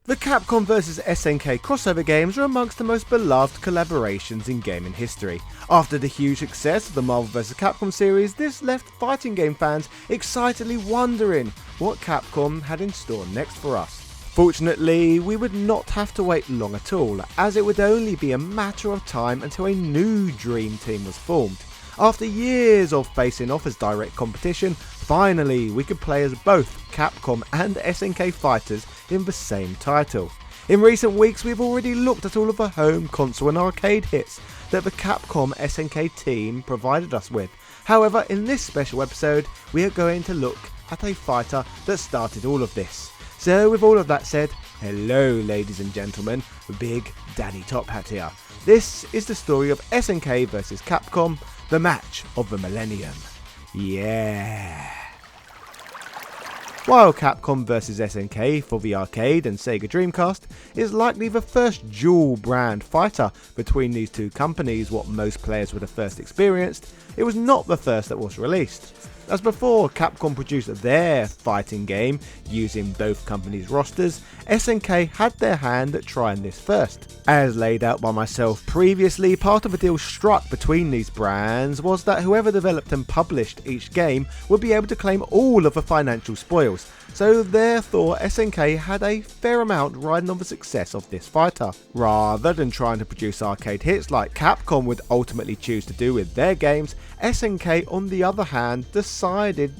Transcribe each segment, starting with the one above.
The Capcom vs SNK crossover games are amongst the most beloved collaborations in gaming history. After the huge success of the Marvel vs Capcom series, this left fighting game fans excitedly wondering what Capcom had in store next for us. Fortunately, we would not have to wait long at all, as it would only be a matter of time until a new dream team was formed. After years of facing off as direct competition, finally we could play as both Capcom and SNK fighters in the same title. In recent weeks we've already looked at all of the home console and arcade hits that the Capcom SNK team provided us with. However, in this special episode we are going to look at a fighter that started all of this. So with all of that said, hello ladies and gentlemen, Big Daddy Top Hat here. This is the story of SNK vs Capcom, the match of the Millennium. Yeah. While Capcom vs SNK for the arcade and Sega Dreamcast is likely the first dual brand fighter between these two companies, what most players would have first experienced, it was not the first that was released. As before Capcom produced their fighting game using both companies' rosters, SNK had their hand at trying this first. As laid out by myself previously, part of the deal struck between these brands was that whoever developed and published each game would be able to claim all of the financial spoils, so therefore SNK had a fair amount riding on the success of this fighter. Rather than trying to produce arcade hits like Capcom would ultimately choose to do with their games, SNK on the other hand decided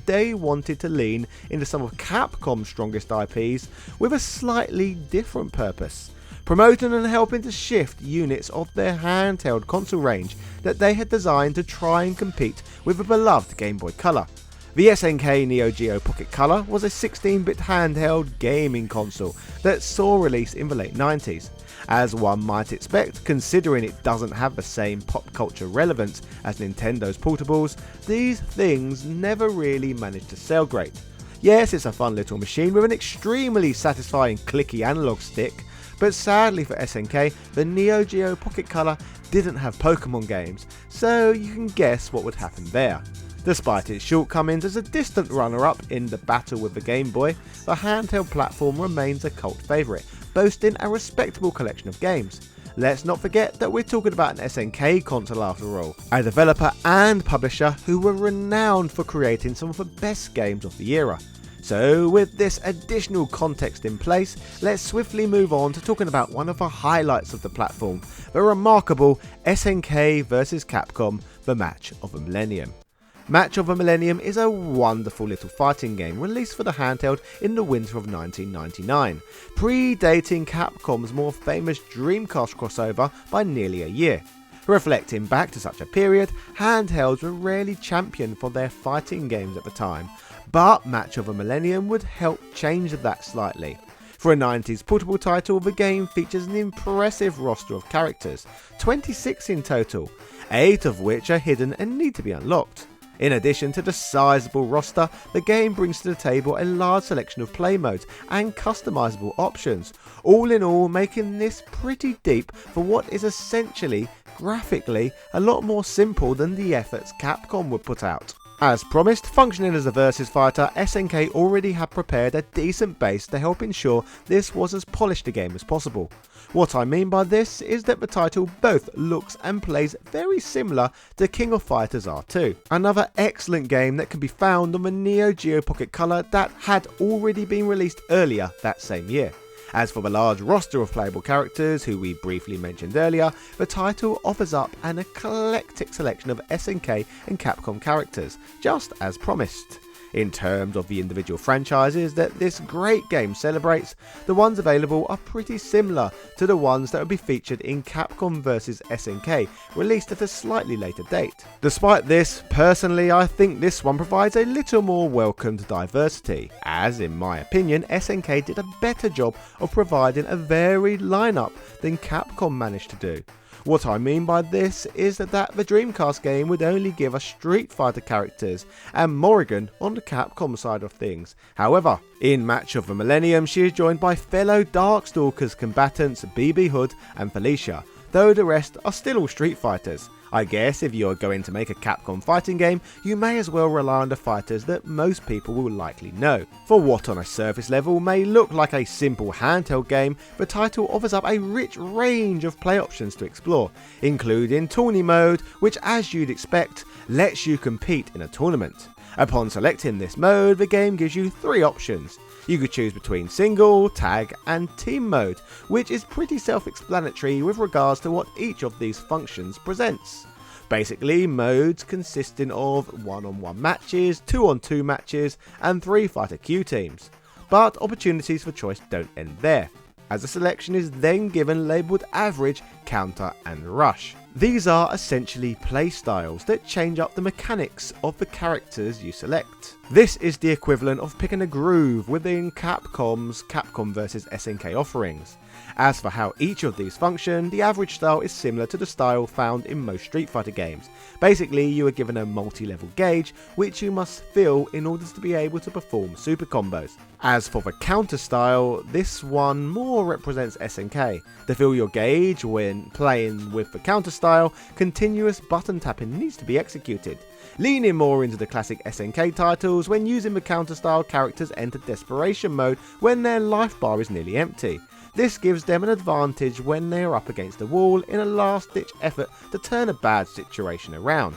they wanted to lean into some of Capcom's strongest IPs with a slightly different purpose, promoting and helping to shift units of their handheld console range that they had designed to try and compete with the beloved Game Boy Color. The SNK Neo Geo Pocket Color was a 16-bit handheld gaming console that saw release in the late 90s. As one might expect, considering it doesn't have the same pop culture relevance as Nintendo's portables, these things never really managed to sell great. Yes, it's a fun little machine with an extremely satisfying clicky analog stick, but sadly for SNK, the Neo Geo Pocket Color didn't have Pokemon games, so you can guess what would happen there. Despite its shortcomings as a distant runner-up in the battle with the Game Boy, the handheld platform remains a cult favourite, boasting a respectable collection of games. Let's not forget that we're talking about an SNK console after all, a developer and publisher who were renowned for creating some of the best games of the era. So with this additional context in place, let's swiftly move on to talking about one of the highlights of the platform, the remarkable SNK vs Capcom, the Match of the Millennium. Match of the Millennium is a wonderful little fighting game released for the handheld in the winter of 1999, predating Capcom's more famous Dreamcast crossover by nearly a year. Reflecting back to such a period, handhelds were rarely championed for their fighting games at the time, but Match of the Millennium would help change that slightly. For a 90s portable title, the game features an impressive roster of characters, 26 in total, 8 of which are hidden and need to be unlocked. In addition to the sizable roster, the game brings to the table a large selection of play modes and customizable options, all in all making this pretty deep for what is essentially, graphically, a lot more simple than the efforts Capcom would put out. As promised, functioning as a versus fighter, SNK already had prepared a decent base to help ensure this was as polished a game as possible. What I mean by this is that the title both looks and plays very similar to King of Fighters R2, another excellent game that can be found on the Neo Geo Pocket Color that had already been released earlier that same year. As for the large roster of playable characters who we briefly mentioned earlier, the title offers up an eclectic selection of SNK and Capcom characters, just as promised. In terms of the individual franchises that this great game celebrates, the ones available are pretty similar to the ones that will be featured in Capcom vs SNK, released at a slightly later date. Despite this, personally I think this one provides a little more welcomed diversity, as in my opinion SNK did a better job of providing a varied lineup than Capcom managed to do. What I mean by this is that the Dreamcast game would only give us Street Fighter characters and Morrigan on the Capcom side of things. However, in Match of the Millennium she is joined by fellow Darkstalkers combatants BB Hood and Felicia, though the rest are still all Street Fighters. I guess if you're going to make a Capcom fighting game, you may as well rely on the fighters that most people will likely know. For what on a surface level may look like a simple handheld game, the title offers up a rich range of play options to explore, including tourney mode, which as you'd expect, lets you compete in a tournament. Upon selecting this mode, the game gives you 3 options. You could choose between single, tag and team mode, which is pretty self-explanatory with regards to what each of these functions presents. Basically, modes consisting of 1-on-1 matches, 2-on-2 matches and 3 fighter queue teams. But opportunities for choice don't end there, as a selection is then given labelled average, counter and rush. These are essentially playstyles that change up the mechanics of the characters you select. This is the equivalent of picking a groove within Capcom's Capcom vs SNK offerings. As for how each of these function, the average style is similar to the style found in most Street Fighter games. Basically, you are given a multi-level gauge which you must fill in order to be able to perform super combos. As for the counter style, this one more represents SNK. To fill your gauge when playing with the counter style, continuous button tapping needs to be executed. Leaning more into the classic SNK titles, when using the counter style, characters enter desperation mode when their life bar is nearly empty. This gives them an advantage when they are up against the wall in a last ditch effort to turn a bad situation around.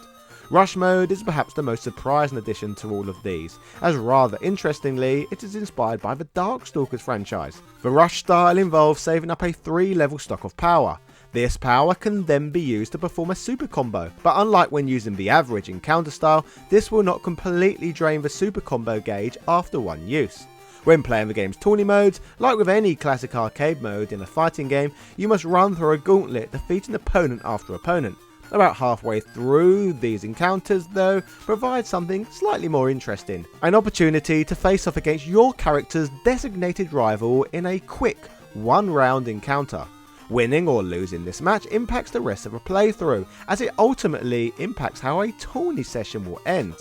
Rush mode is perhaps the most surprising addition to all of these, as rather interestingly it is inspired by the Darkstalkers franchise. The rush style involves saving up a 3-level stock of power. This power can then be used to perform a super combo, but unlike when using the average in counter style, this will not completely drain the super combo gauge after one use. When playing the game's tourney modes, like with any classic arcade mode in a fighting game, you must run through a gauntlet defeating opponent after opponent. About halfway through these encounters though, provide something slightly more interesting, an opportunity to face off against your character's designated rival in a quick 1-round encounter. Winning or losing this match impacts the rest of the playthrough, as it ultimately impacts how a tourney session will end.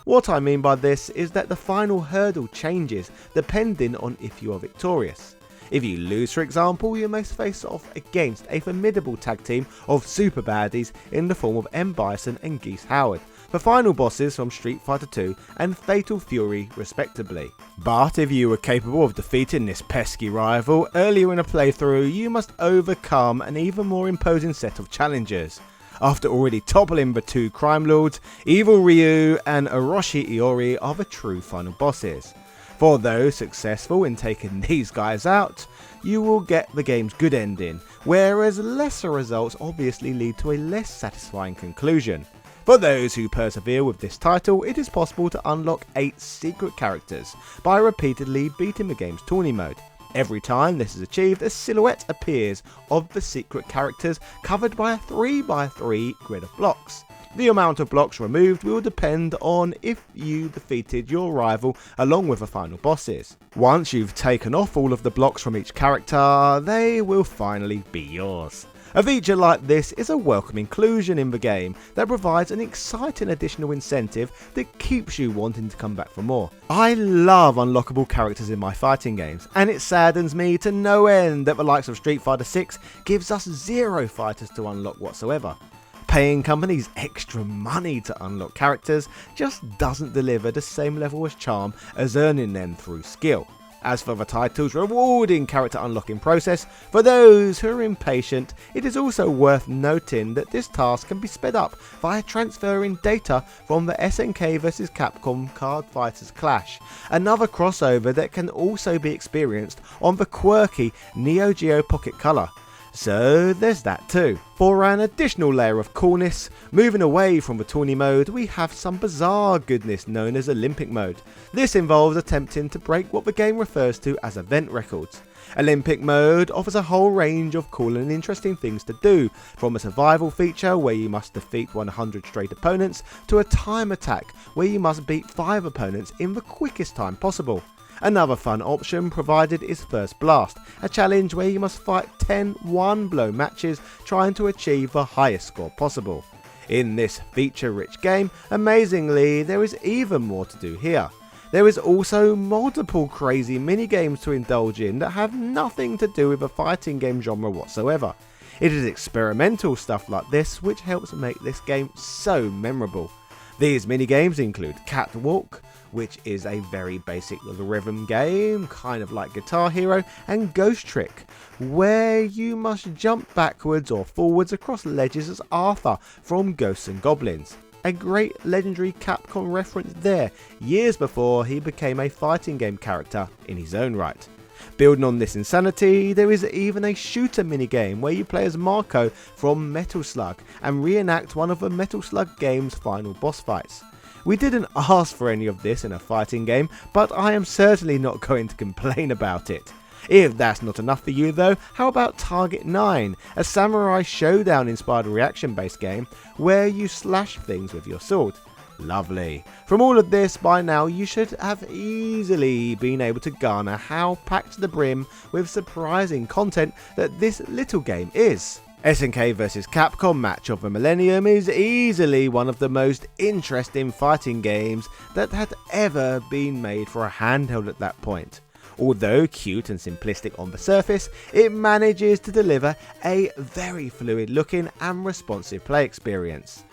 What I mean by this is that the final hurdle changes depending on if you are victorious. If you lose, for example, you must face off against a formidable tag team of super baddies in the form of M. Bison and Geese Howard, the final bosses from Street Fighter II and Fatal Fury respectively. But if you were capable of defeating this pesky rival earlier in a playthrough, you must overcome an even more imposing set of challenges. After already toppling the 2 crime lords, Evil Ryu and Orochi Iori are the true final bosses. For those successful in taking these guys out, you will get the game's good ending, whereas lesser results obviously lead to a less satisfying conclusion. For those who persevere with this title, it is possible to unlock 8 secret characters by repeatedly beating the game's tourney mode. Every time this is achieved, a silhouette appears of the secret characters covered by a 3x3 grid of blocks. The amount of blocks removed will depend on if you defeated your rival along with the final bosses. Once you've taken off all of the blocks from each character, they will finally be yours. A feature like this is a welcome inclusion in the game that provides an exciting additional incentive that keeps you wanting to come back for more. I love unlockable characters in my fighting games, and it saddens me to no end that the likes of Street Fighter 6 gives us 0 fighters to unlock whatsoever. Paying companies extra money to unlock characters just doesn't deliver the same level of charm as earning them through skill. As for the title's rewarding character unlocking process, for those who are impatient, it is also worth noting that this task can be sped up via transferring data from the SNK vs Capcom Card Fighters Clash, another crossover that can also be experienced on the quirky Neo Geo Pocket Color. So there's that too. For an additional layer of coolness, moving away from the tourney mode, we have some bizarre goodness known as Olympic mode. This involves attempting to break what the game refers to as event records. Olympic mode offers a whole range of cool and interesting things to do, from a survival feature where you must defeat 100 straight opponents, to a time attack where you must beat 5 opponents in the quickest time possible. Another fun option provided is First Blast, a challenge where you must fight 10 one-blow matches trying to achieve the highest score possible. In this feature-rich game, amazingly, there is even more to do here. There is also multiple crazy minigames to indulge in that have nothing to do with the fighting game genre whatsoever. It is experimental stuff like this which helps make this game so memorable. These minigames include Catwalk, which is a very basic rhythm game, kind of like Guitar Hero, and Ghost Trick, where you must jump backwards or forwards across ledges as Arthur from Ghosts and Goblins. A great legendary Capcom reference there, years before he became a fighting game character in his own right. Building on this insanity, there is even a shooter minigame where you play as Marco from Metal Slug and reenact one of the Metal Slug game's final boss fights. We didn't ask for any of this in a fighting game, but I am certainly not going to complain about it. If that's not enough for you though, how about Target 9, a samurai showdown inspired reaction based game where you slash things with your sword? Lovely. From all of this, by now you should have easily been able to garner how packed to the brim with surprising content that this little game is. SNK vs Capcom Match of the Millennium is easily one of the most interesting fighting games that had ever been made for a handheld at that point. Although cute and simplistic on the surface, it manages to deliver a very fluid looking and responsive play experience.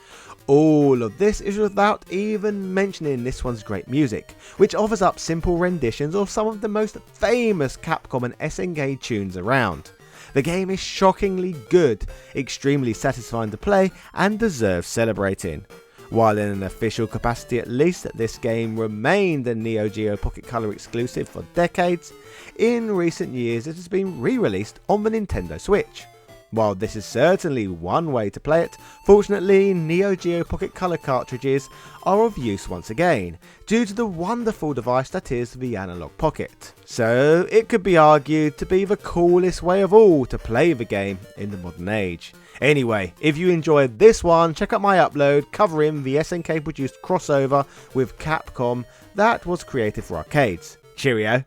All of this is without even mentioning this one's great music, which offers up simple renditions of some of the most famous Capcom and SNK tunes around. The game is shockingly good, extremely satisfying to play, and deserves celebrating. While in an official capacity at least, this game remained a Neo Geo Pocket Color exclusive for decades, in recent years it has been re-released on the Nintendo Switch. While this is certainly one way to play it, fortunately Neo Geo Pocket Color cartridges are of use once again, due to the wonderful device that is the Analog Pocket. So it could be argued to be the coolest way of all to play the game in the modern age. Anyway, if you enjoyed this one, check out my upload covering the SNK produced crossover with Capcom that was created for arcades. Cheerio!